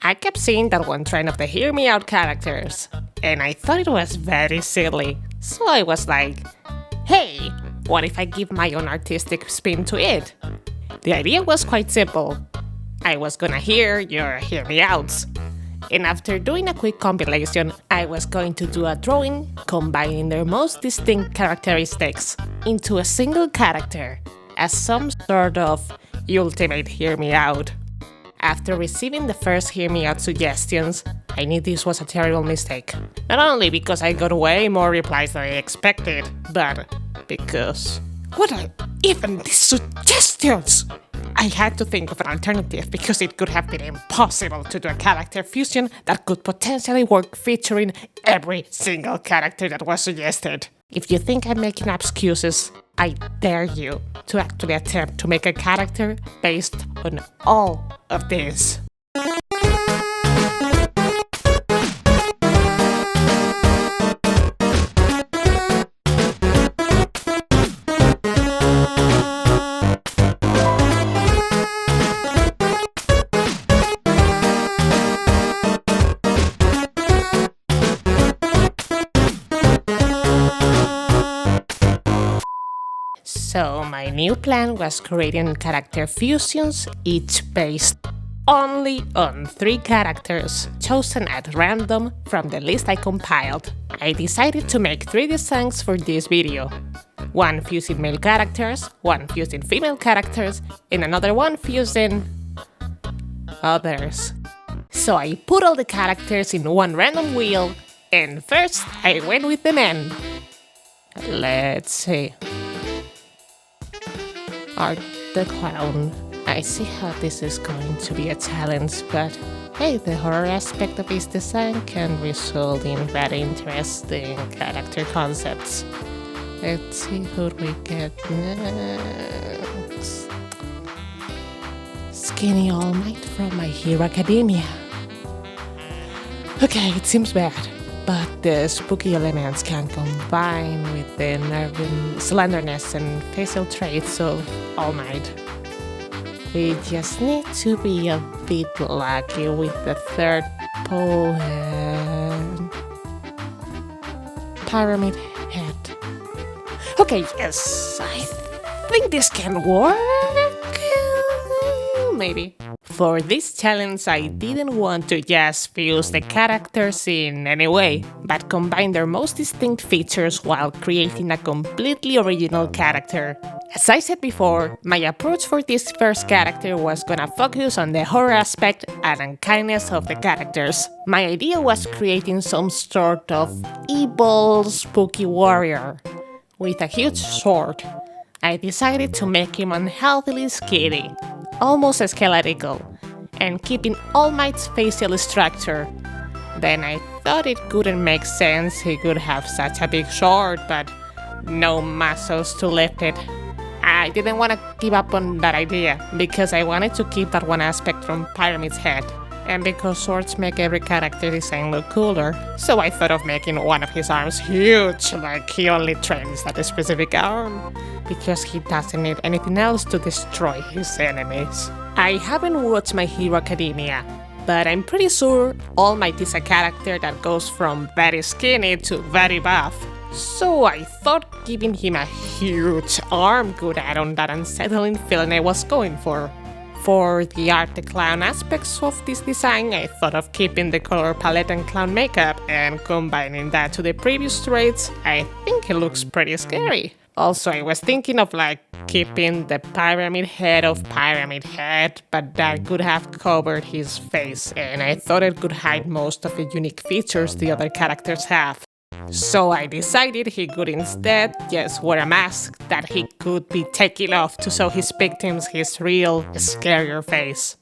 I kept seeing that one trend of the Hear Me Out characters, and I thought it was very silly. So I was like, hey, what if I give my own artistic spin to it? The idea was quite simple. I was gonna hear your Hear Me Outs. And after doing a quick compilation, I was going to do a drawing combining their most distinct characteristics into a single character as some sort of ultimate Hear Me Out. After receiving the first Hear Me Out suggestions, I knew this was a terrible mistake. Not only because I got way more replies than I expected, but because... what are even these suggestions? I had to think of an alternative because it could have been impossible to do a character fusion that could potentially work featuring every single character that was suggested. If you think I'm making excuses, I dare you to actually attempt to make a character based on all of this. So my new plan was creating character fusions, each based only on 3 characters, chosen at random from the list I compiled. I decided to make 3 designs for this video. One fusing male characters, one fusing female characters, and another one fusing... others. So I put all the characters in one random wheel, and first I went with the men. Let's see. Art the Clown. I see how this is going to be a challenge, but hey, the horror aspect of his design can result in very interesting character concepts. Let's see who we get next. Skinny All Might from My Hero Academia. Okay, it seems bad, but the spooky elements can combine with the nerve slenderness and facial traits of All Might. We just need to be a bit lucky with the third poem. Pyramid Head. Okay, yes, I think this can work. Maybe. For this challenge, I didn't want to just fuse the characters in any way, but combine their most distinct features while creating a completely original character. As I said before, my approach for this first character was gonna focus on the horror aspect and unkindness of the characters. My idea was creating some sort of evil, spooky warrior with a huge sword. I decided to make him unhealthily skinny, almost skeletal, and keeping All Might's facial structure. Then I thought it couldn't make sense he could have such a big sword, but no muscles to lift it. I didn't want to give up on that idea, because I wanted to keep that one aspect from Pyramid's head, and because swords make every character design look cooler. So I thought of making one of his arms huge, like he only trains that specific arm, because he doesn't need anything else to destroy his enemies. I haven't watched My Hero Academia, but I'm pretty sure All Might is a character that goes from very skinny to very buff. So I thought giving him a huge arm could add on that unsettling feeling I was going for. For the art the clown aspects of this design, I thought of keeping the color palette and clown makeup and combining that to the previous traits. I think it looks pretty scary. Also, I was thinking of keeping the pyramid head of Pyramid Head, but that could have covered his face, and I thought it could hide most of the unique features the other characters have. So I decided he could instead just wear a mask that he could be taking off to show his victims his real, scarier face.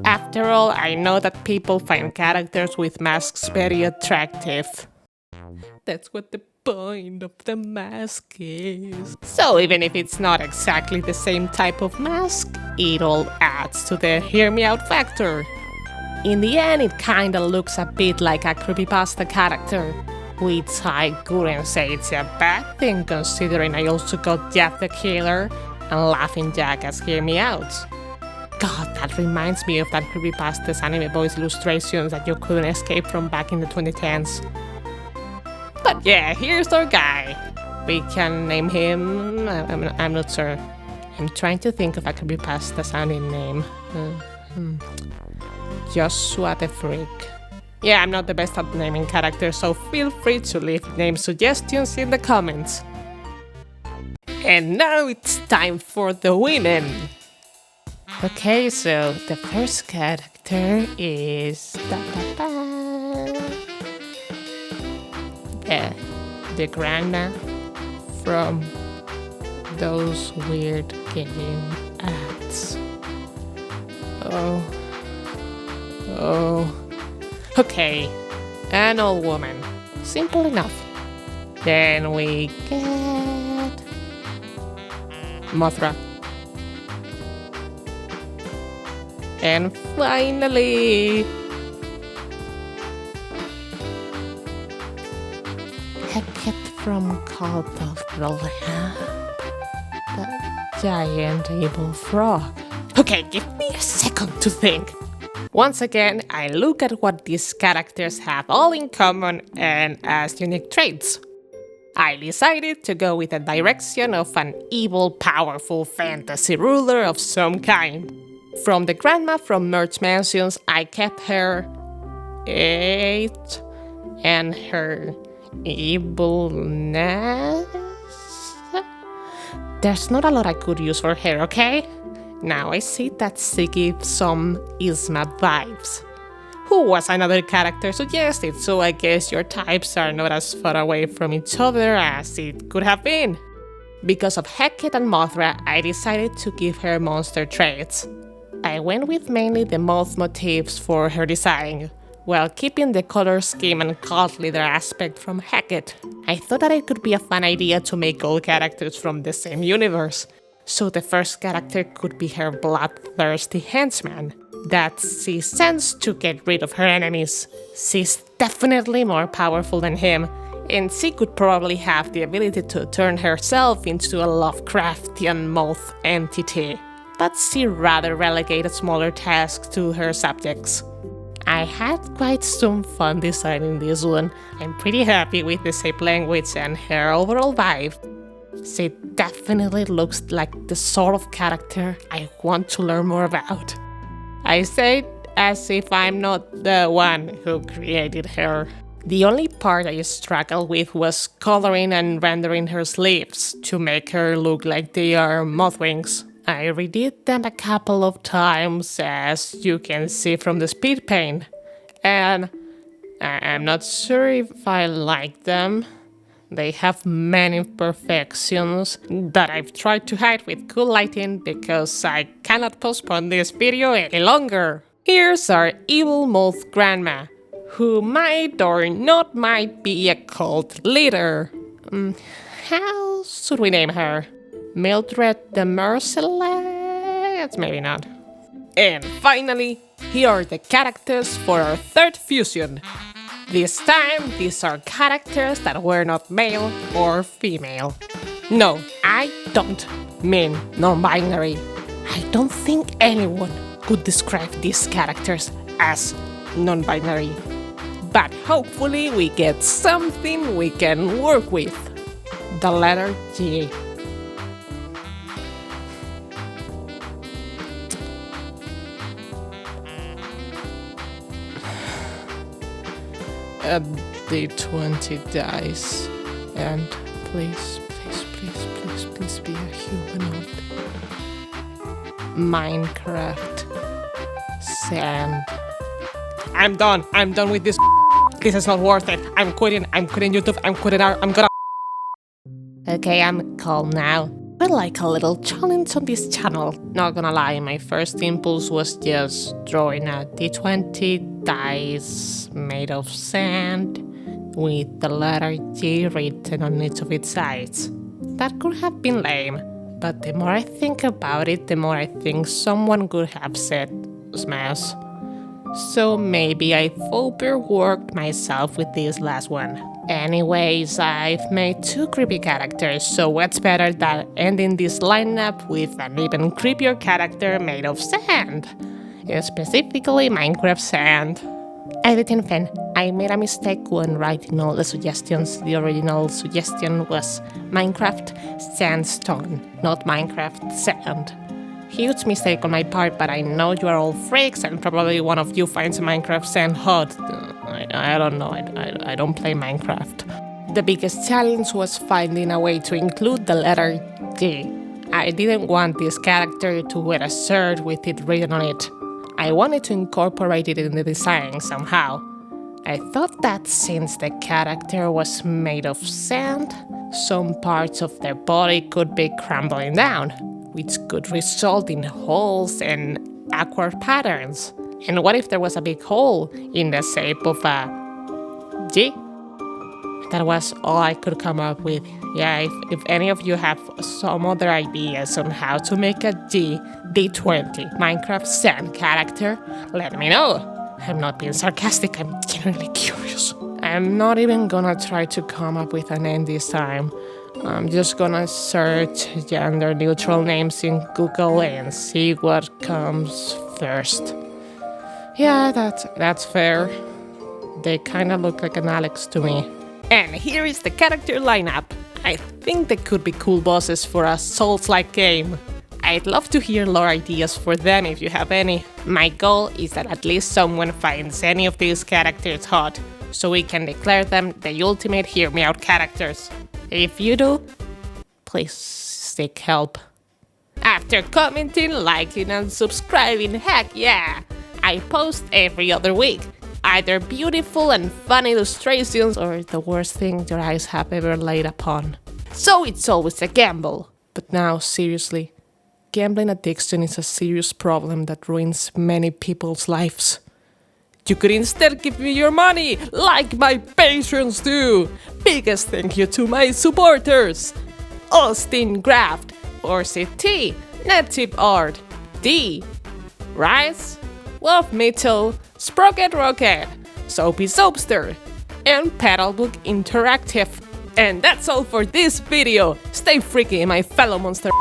After all, I know that people find characters with masks very attractive. That's what the point of the mask is. So even if it's not exactly the same type of mask, it all adds to the hear me out factor. In the end, it kinda looks a bit like a creepypasta character, which I couldn't say it's a bad thing considering I also got Jack the Killer and Laughing Jack as Hear Me Out. God, that reminds me of that creepypasta's anime boys illustrations that you couldn't escape from back in the 2010s. But yeah, here's our guy. We can name him... I'm not sure. I'm trying to think of a creepypasta sounding name. Joshua the Freak. Yeah, I'm not the best at naming characters, so feel free to leave name suggestions in the comments. And now it's time for the women. Okay, so the first character is the grandma from those weird game ads. Okay, an old woman. Simple enough. Then we get Mothra. And finally, Heket from Cult of Brilliant, the giant evil frog. Okay, give me a second to think. Once again, I look at what these characters have all in common and as unique traits. I decided to go with a direction of an evil, powerful fantasy ruler of some kind. From the grandma from Merge Mansions, I kept her 8 and her evilness. There's not a lot I could use for her, okay? Now I see that she gives some Isma vibes. Who was another character suggested, so I guess your types are not as far away from each other as it could have been. Because of Heket and Mothra, I decided to give her monster traits. I went with mainly the moth motifs for her design, while keeping the color scheme and cult leader aspect from Heket. I thought that it could be a fun idea to make all characters from the same universe, so the first character could be her bloodthirsty henchman that she sends to get rid of her enemies. She's definitely more powerful than him, and she could probably have the ability to turn herself into a Lovecraftian moth entity, but she rather relegated smaller tasks to her subjects. I had quite some fun designing this one. I'm pretty happy with the shape language and her overall vibe. She definitely looks like the sort of character I want to learn more about. I say it as if I'm not the one who created her. The only part I struggled with was coloring and rendering her sleeves to make her look like they are moth wings. I redid them a couple of times, as you can see from the speed paint, and I'm not sure if I like them. They have many imperfections that I've tried to hide with cool lighting because I cannot postpone this video any longer. Here's our evil moth grandma, who might or not might be a cult leader. How should we name her? Mildred the Merciless? Maybe not. And finally, here are the characters for our third fusion. This time, these are characters that were not male or female. No, I don't mean non-binary. I don't think anyone could describe these characters as non-binary. But hopefully we get something we can work with. The letter G. D20 dice, and please be a humanoid. Minecraft. Sand. I'm done with this. This is not worth it. I'm quitting YouTube, I'm quitting art, I'm gonna... Okay, I'm calm now. I like a little challenge on this channel. Not gonna lie, my first impulse was just drawing a D20 dice made of sand with the letter G written on each of its sides. That could have been lame, but the more I think about it, the more I think someone could have said smash. So maybe I've overworked myself with this last one. Anyways, I've made 2 creepy characters, so what's better than ending this lineup with an even creepier character made of sand? Specifically Minecraft sand. Editing fan, I made a mistake when writing all the suggestions. The original suggestion was Minecraft sandstone, not Minecraft sand. Huge mistake on my part, but I know you are all freaks and probably one of you finds Minecraft sand hot. I don't know, I don't play Minecraft. The biggest challenge was finding a way to include the letter D. I didn't want this character to wear a shirt with it written on it. I wanted to incorporate it in the design somehow. I thought that since the character was made of sand, some parts of their body could be crumbling down, which could result in holes and awkward patterns. And what if there was a big hole in the shape of a G? That was all I could come up with. Yeah, if any of you have some other ideas on how to make a D20 Minecraft sand character, let me know. I'm not being sarcastic, I'm genuinely curious. I'm not even gonna try to come up with an name this time. I'm just gonna search gender-neutral names in Google and see what comes first. Yeah, that's fair. They kinda look like an Alex to me. And here is the character lineup. I think they could be cool bosses for a Souls-like game. I'd love to hear lore ideas for them if you have any. My goal is that at least someone finds any of these characters hot, so we can declare them the ultimate hear me out characters. If you do, please seek help. After commenting, liking and subscribing, heck yeah! I post every other week. Either beautiful and fun illustrations or the worst thing your eyes have ever laid upon. So it's always a gamble. But now, seriously, gambling addiction is a serious problem that ruins many people's lives. You could instead give me your money, like my patrons do. Biggest thank you to my supporters. Austin Graft, Orsi T, Netip Art, D, Rice, Wolf Mitchell, Sprocket Rocket, Soapy Soapster, and Pedalbook Interactive. And that's all for this video. Stay freaky, my fellow monsters.